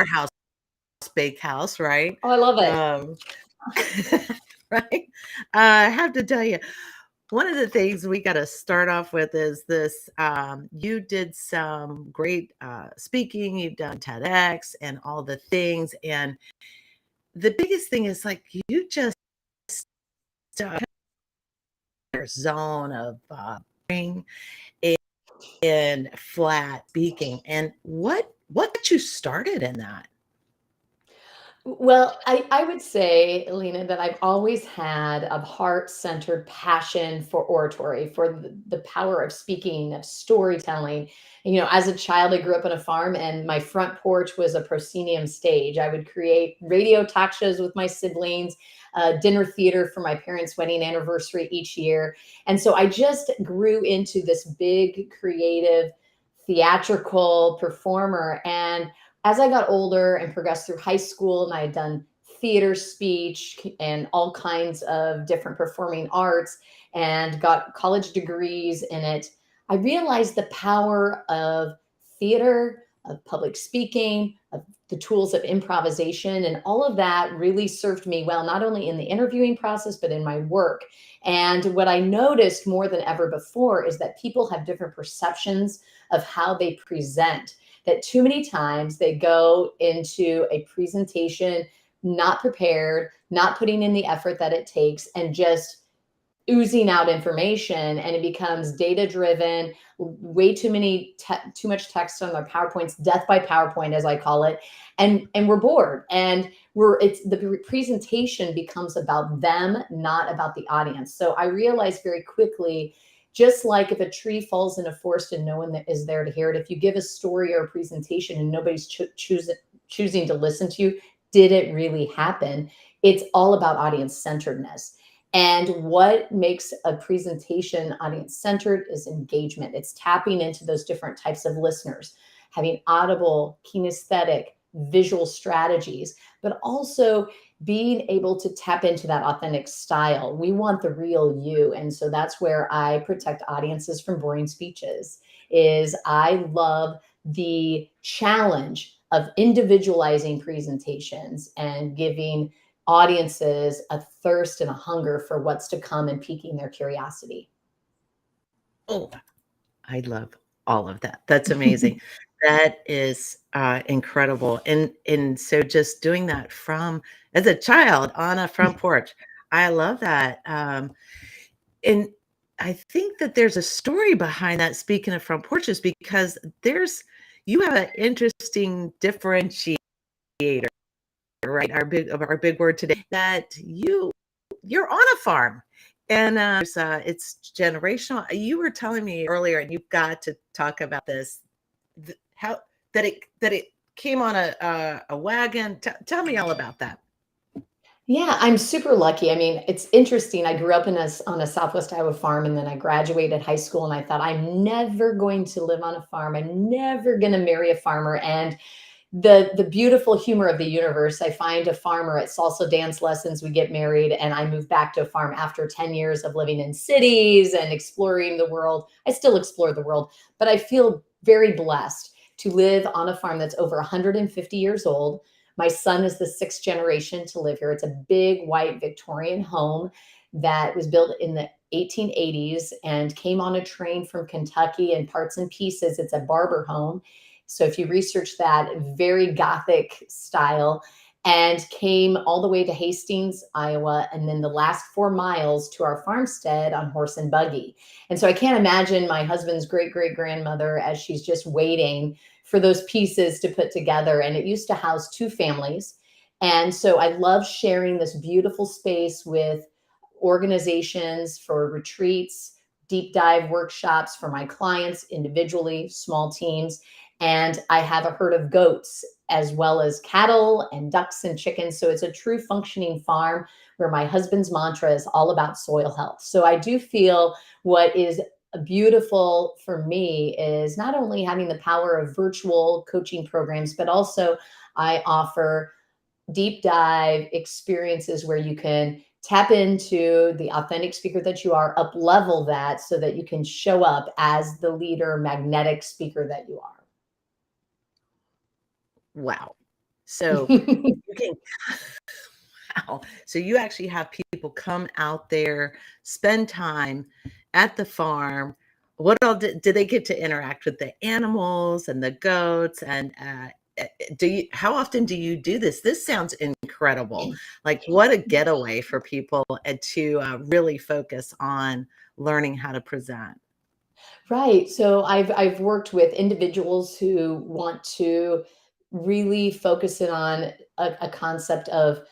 House Bakehouse, right? Oh, I love it. Um, right? I have to tell you, one of the things we got to start off with is this. You did some great speaking, you've done TEDx and all the things. And the biggest thing is like you just your zone of bring in flat speaking. And what got you started in that? Well, I would say, Lena, that I've always had a heart-centered passion for oratory, for the power of speaking, of storytelling. You know, as a child, I grew up on a farm, and my front porch was a proscenium stage. I would create radio talk shows with my siblings, dinner theater for my parents' wedding anniversary each year. And so I just grew into this big, creative, theatrical performer. And as I got older and progressed through high school, and I had done theater, speech, and all kinds of different performing arts and got college degrees in it, I realized the power of theater, of public speaking, of the tools of improvisation, and all of that really served me well, not only in the interviewing process, but in my work. And what I noticed more than ever before is that people have different perceptions of how they present, that too many times they go into a presentation not prepared, not putting in the effort that it takes, and just oozing out information, and it becomes data driven, way too much text on their PowerPoints, death by PowerPoint as I call it. And we're bored, and it's the presentation becomes about them, not about the audience. So I realized very quickly, just like if a tree falls in a forest and no one is there to hear it, if you give a story or a presentation and nobody's choosing to listen to you, did it really happen? It's all about audience centeredness. And what makes a presentation audience centered is engagement. It's tapping into those different types of listeners, having audible, kinesthetic, visual strategies, but also being able to tap into that authentic style. We want the real you. And so that's where I protect audiences from boring speeches. Is I love the challenge of individualizing presentations and giving audiences a thirst and a hunger for what's to come and piquing their curiosity. Oh, I love all of that. That's amazing. That is incredible. And so just doing that from as a child on a front porch, I love that. And I think that there's a story behind that. Speaking of front porches, because there's you have an interesting differentiator, right? Our big word today that you're on a farm, and it's generational. You were telling me earlier, and you've got to talk about this. How that it came on a wagon. Tell me all about that. Yeah, I'm super lucky. I mean, it's interesting. I grew up on a Southwest Iowa farm, and then I graduated high school, and I thought I'm never going to live on a farm. I'm never going to marry a farmer. And the beautiful humor of the universe, I find a farmer at salsa dance lessons, we get married, and I moved back to a farm after 10 years of living in cities and exploring the world. I still explore the world, but I feel very blessed to live on a farm that's over 150 years old. My son is the sixth generation to live here. It's a big white Victorian home that was built in the 1880s and came on a train from Kentucky in parts and pieces. It's a barber home. So if you research that, very Gothic style, and came all the way to Hastings, Iowa, and then the last 4 miles to our farmstead on horse and buggy. And so I can't imagine my husband's great great grandmother as she's just waiting for those pieces to put together. And it used to house two families. And so I love sharing this beautiful space with organizations for retreats, deep dive workshops for my clients individually, small teams. And I have a herd of goats as well as cattle and ducks and chickens. So it's a true functioning farm where my husband's mantra is all about soil health. So I do feel what is beautiful for me is not only having the power of virtual coaching programs, but also I offer deep dive experiences where you can tap into the authentic speaker that you are, up level that so that you can show up as the leader, magnetic speaker that you are. Wow. So you can wow. So you actually have people come out there, spend time at the farm. What all do they get to interact with the animals and the goats? And how often do you do this? This sounds incredible. Like what a getaway for people and to really focus on learning how to present. Right. So I've worked with individuals who want to really focus in on a concept of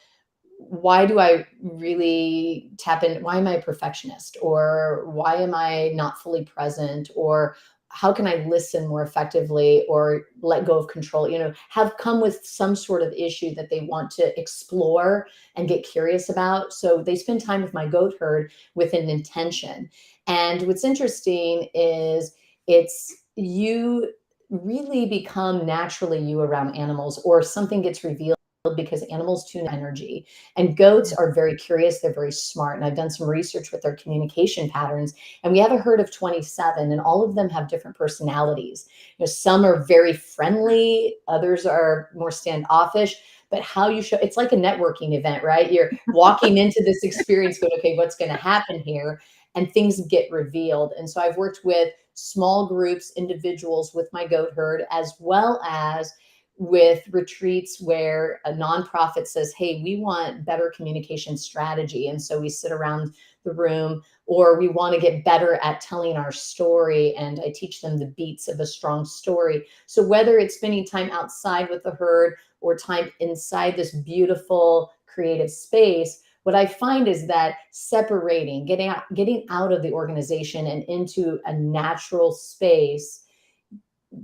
why do I really tap in? Why am I a perfectionist? Or why am I not fully present? Or how can I listen more effectively or let go of control? Have come with some sort of issue that they want to explore and get curious about. So they spend time with my goat herd with an intention. And what's interesting is it's you really become naturally you around animals, or something gets revealed because animals tune energy, and goats Yeah. are very curious. They're very smart. And I've done some research with their communication patterns. And we have a herd of 27, and all of them have different personalities. Some are very friendly, others are more standoffish. But how you show, it's like a networking event, right? You're walking into this experience going, okay, what's going to happen here? And things get revealed. And so I've worked with small groups, individuals with my goat herd, as well as with retreats where a nonprofit says, hey, we want better communication strategy. And so we sit around the room, or we want to get better at telling our story. And I teach them the beats of a strong story. So whether it's spending time outside with the herd or time inside this beautiful creative space, what I find is that separating, getting out of the organization and into a natural space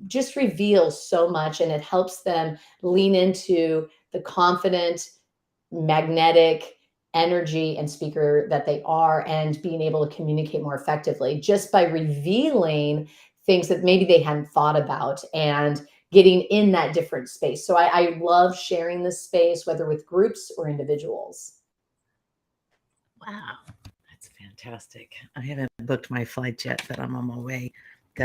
just reveals so much, and it helps them lean into the confident, magnetic energy and speaker that they are, and being able to communicate more effectively just by revealing things that maybe they hadn't thought about and getting in that different space. So I love sharing this space, whether with groups or individuals. Wow. That's fantastic. I haven't booked my flight yet, but I'm on my way.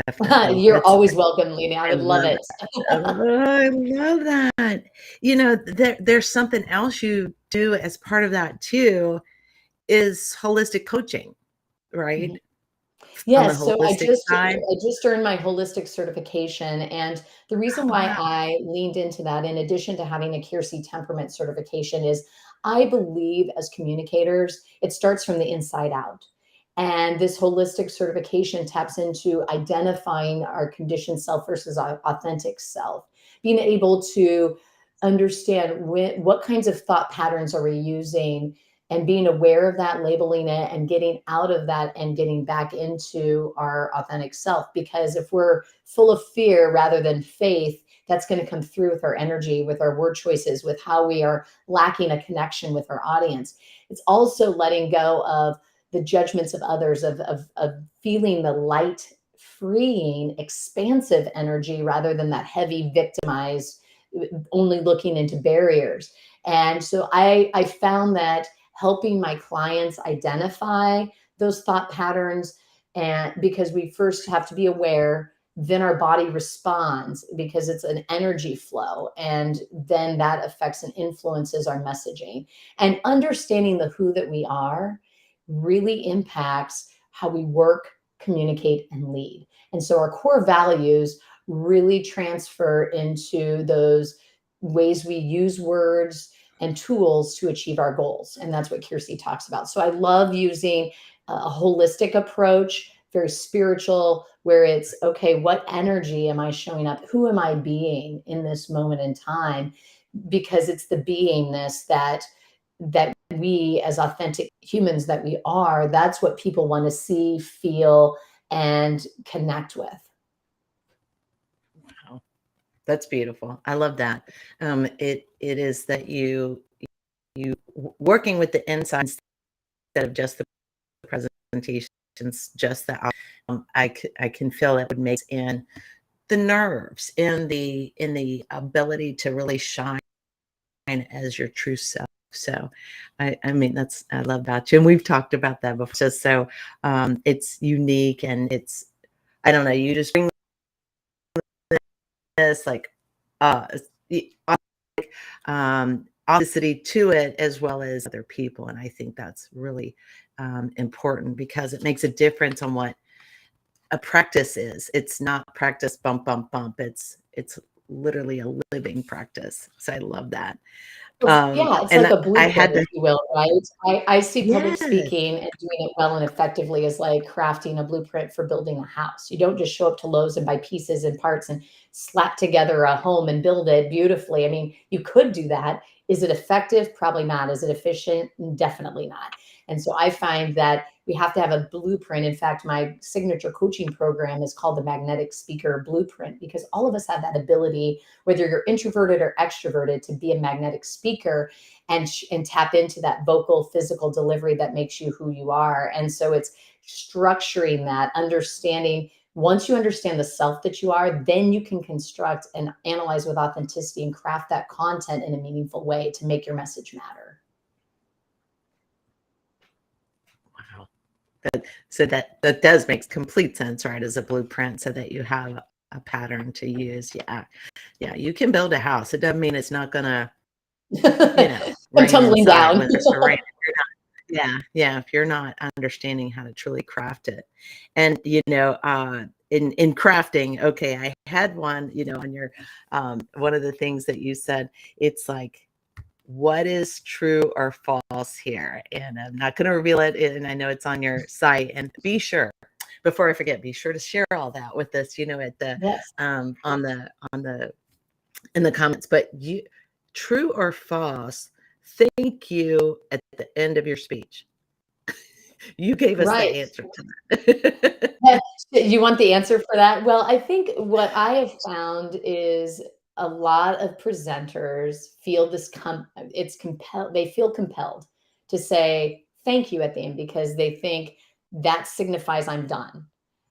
Definitely. You're always welcome, Lena. I I would love love it. it. Oh, I love that. There's something else you do as part of that too, is holistic coaching, right? On the Yes, so I holistic just side. I just earned my holistic certification, and the reason Oh, why wow. I leaned into that, in addition to having a Kiersey temperament certification, is I believe as communicators, it starts from the inside out. And this holistic certification taps into identifying our conditioned self versus our authentic self, being able to understand what kinds of thought patterns are we using, and being aware of that, labeling it, and getting out of that and getting back into our authentic self. Because if we're full of fear rather than faith, that's going to come through with our energy, with our word choices, with how we are lacking a connection with our audience. It's also letting go of the judgments of others, of feeling the light, freeing, expansive energy rather than that heavy, victimized, only looking into barriers. And so I found that helping my clients identify those thought patterns, and because we first have to be aware, then our body responds because it's an energy flow, and then that affects and influences our messaging. And understanding the who that we are really impacts how we work, communicate, and lead. And so our core values really transfer into those ways we use words and tools to achieve our goals. And that's what Kiersey talks about. So I love using a holistic approach, very spiritual, where it's okay, what energy am I showing up? Who am I being in this moment in time? Because it's the beingness that we, as authentic humans that we are, that's what people want to see, feel, and connect with. Wow. That's beautiful. I love that. It is that working with the inside instead of just the presentations, just the I can feel it would make in the nerves, in the ability to really shine as your true self. So I mean that's I love about you. And we've talked about that before. Just so it's unique and it's I don't know, you just bring this like uh authenticity to it as well as other people. And I think that's really important because it makes a difference on what a practice is. It's not practice bump, bump, bump. It's literally a living practice. So I love that. Yeah, it's like And a I blueprint, had if to, you will, right? I see public yes, speaking and doing it well and effectively as like crafting a blueprint for building a house. You don't just show up to Lowe's and buy pieces and parts and slap together a home and build it beautifully. I mean, you could do that. Is it effective? Probably not. Is it efficient? Definitely not. And so I find that we have to have a blueprint. In fact, my signature coaching program is called the Magnetic Speaker Blueprint because all of us have that ability, whether you're introverted or extroverted, to be a magnetic speaker and tap into that vocal physical delivery that makes you who you are. And so it's structuring that, understanding. Once you understand the self that you are, then you can construct and analyze with authenticity and craft that content in a meaningful way to make your message matter. wow. So that does make complete sense, right? As a blueprint, so that you have a pattern to use. Yeah, yeah. You can build a house. It doesn't mean it's not gonna, I'm rain tumbling inside down. when there's a rain. Yeah, yeah. If you're not understanding how to truly craft it, and in crafting, okay, I had one, on your one of the things that you said, it's like, what is true or false here? And I'm not going to reveal it, and I know it's on your site. And be sure, before I forget, be sure to share all that with us, at the Yes. on the in the comments. But true or false? Thank you at the end of your speech. You gave us the Right. answer to that. You want the answer for that? Well, I think what I have found is a lot of presenters feel they feel compelled to say thank you at the end because they think that signifies I'm done.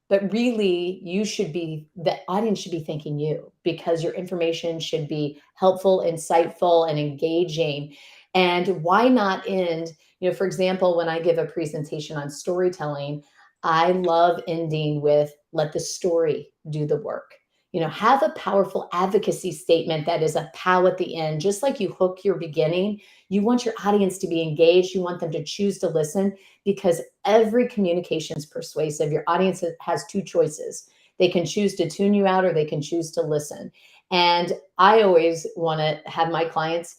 But really, the audience should be thanking you because your information should be helpful, insightful, and engaging. And why not end, for example, when I give a presentation on storytelling, I love ending with let the story do the work. Have a powerful advocacy statement that is a pow at the end, just like you hook your beginning. You want your audience to be engaged. You want them to choose to listen because every communication is persuasive. Your audience has two choices. They can choose to tune you out or they can choose to listen. And I always want to have my clients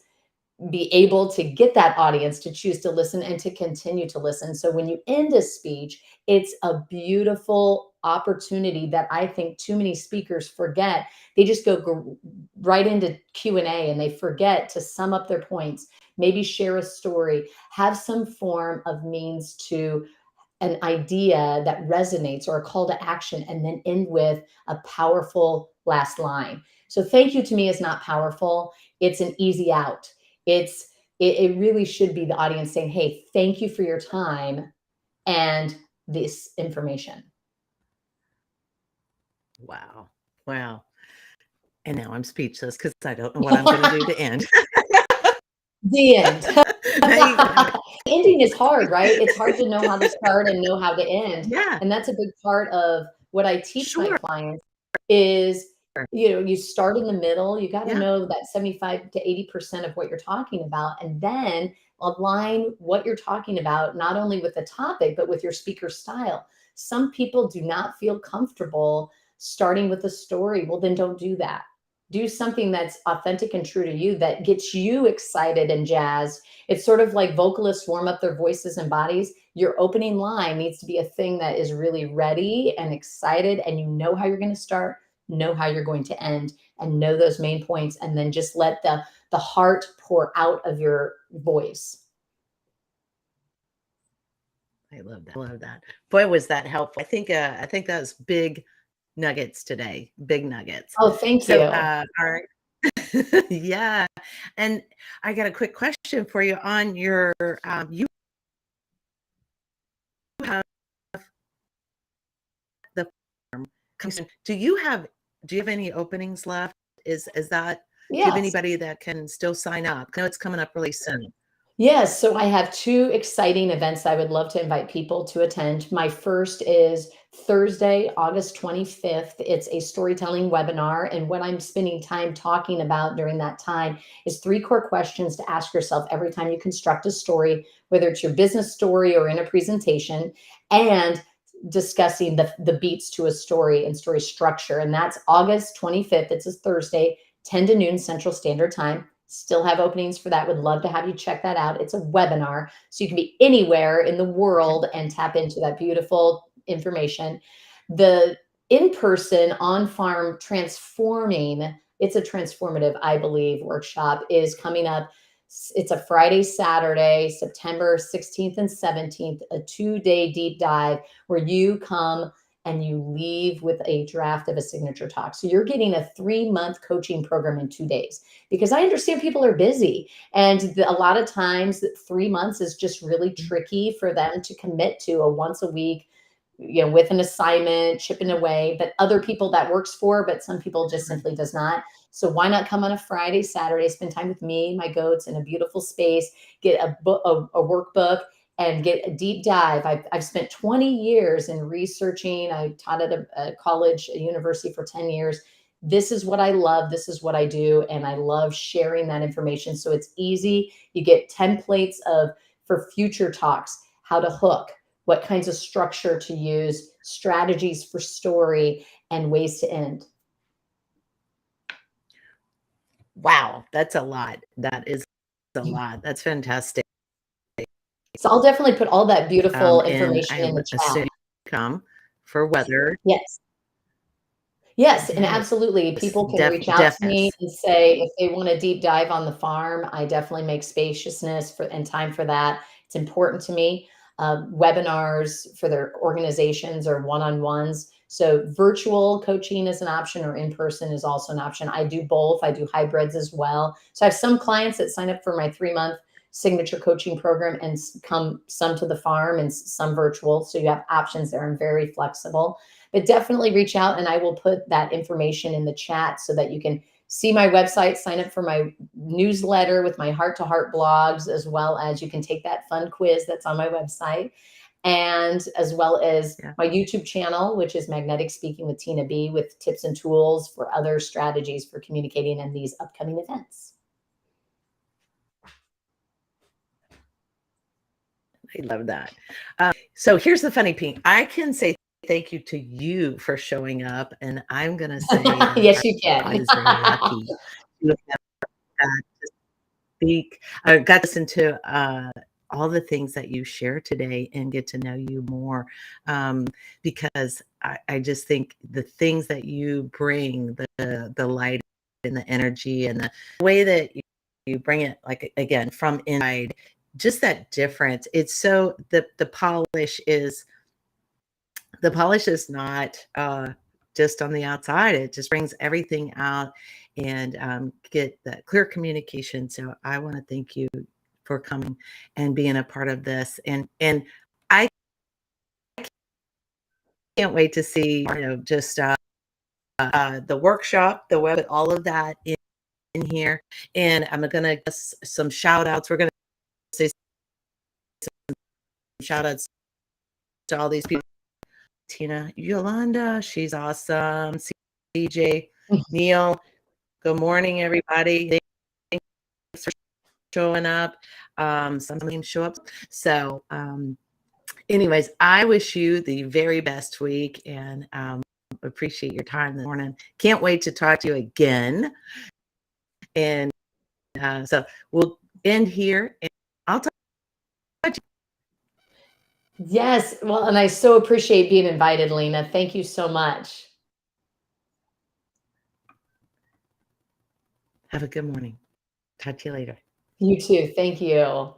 be able to get that audience to choose to listen and to continue to listen. So when you end a speech, it's a beautiful opportunity that I think too many speakers forget. They just go right into Q&A and they forget to sum up their points, maybe share a story, have some form of means to an idea that resonates or a call to action, and then end with a powerful last line. So thank you to me is not powerful. It's an easy out. It really should be the audience saying, hey, thank you for your time and this information. Wow. Wow. And now I'm speechless because I don't know what I'm going to do to end. The end. Now you got me. Ending is hard, right? It's hard to know how to start and know how to end. Yeah, And that's a big part of what I teach my sure. clients is, you start in the middle. You got to Yeah. know that 75 to 80% of what you're talking about, and then align what you're talking about, not only with the topic, but with your speaker style. Some people do not feel comfortable starting with a story. Well, then don't do that. Do something that's authentic and true to you that gets you excited and jazzed. It's sort of like vocalists warm up their voices and bodies. Your opening line needs to be a thing that is really ready and excited, and you know how you're going to start, know how you're going to end, and know those main points, and then just let the heart pour out of your voice. I love that. I love that. Boy, was that helpful. I think that was big nuggets today. Big nuggets. Oh, thank So, you. all right. Yeah. And I got a quick question for you on your you have the do you have any openings left? Is that do you have Yes. anybody that can still sign up? I know it's coming up really soon. Yes, so I have two exciting events I would love to invite people to attend. My first is Thursday, August 25th. It's a storytelling webinar. And what I'm spending time talking about during that time is 3 core questions to ask yourself every time you construct a story, whether it's your business story or in a presentation, and discussing the beats to a story and story structure. And that's August 25th. It's a Thursday, 10 to noon Central Standard Time. Still have openings for that. Would love to have you check that out. It's a webinar, so you can be anywhere in the world and tap into that beautiful information. The in-person on-farm transforming, it's a transformative, I believe, workshop is coming up. It's a Friday, Saturday, September 16th and 17th, a 2-day deep dive where you come and you leave with a draft of a signature talk. So you're getting a 3-month coaching program in 2 days, because I understand people are busy. And a lot of times 3 months is just really tricky for them to commit to a once a week, with an assignment, chipping away, but other people that works for, but some people just simply does not. So why not come on a Friday, Saturday, spend time with me, my goats in a beautiful space, get a book, a workbook, and get a deep dive. I've spent 20 years in researching. I taught at a college, a university for 10 years. This is what I love. This is what I do. And I love sharing that information. So it's easy. You get templates for future talks, how to hook, what kinds of structure to use, strategies for story, and ways to end. Wow, that's a lot. That is a lot. That's fantastic. So I'll definitely put all that beautiful And information I in the chat. assume you come for weather. Yes. Yes, and Yes, absolutely. People can reach out to me definitely. and say if they want a deep dive on the farm. I definitely make spaciousness and time for that. It's important to me. Webinars for their organizations or one-on-ones. So virtual coaching is an option, or in-person is also an option. I do both. I do hybrids as well. So I have some clients that sign up for my 3-month signature coaching program and come some to the farm and some virtual. So you have options there. I'm very flexible. But definitely reach out, and I will put that information in the chat so that you can see my website, sign up for my newsletter with my heart-to-heart blogs, as well as you can take that fun quiz that's on my website, and as well as my YouTube channel, which is Magnetic Speaking with Tina B, with tips and tools for other strategies for communicating in these upcoming events. I love that. So here's the funny thing. I can say thank you to you for showing up, and I'm going to say that Yes, you can. I was very lucky to have got to speak. I got to listen to all the things that you share today and get to know you more, because I just think the things that you bring, the light and the energy and the way that you bring it, like, again, from inside, just that difference. It's so the polish is not just on the outside. It just brings everything out and get that clear communication. So I want to thank you for coming and being a part of this. And I can't wait to see, just the workshop, the web, all of that in here. And I'm going to give some shout outs. We're going to say some shout outs to all these people. Tina, Yolanda, she's awesome. CJ, Neil, good morning, everybody. Thanks for showing up. Some names show up. So, anyways, I wish you the very best week, and appreciate your time this morning. Can't wait to talk to you again. And so we'll end here, and I'll talk to you. Yes. Well, and I so appreciate being invited, Lena. Thank you so much. Have a good morning. Talk to you later. You too. Thank you.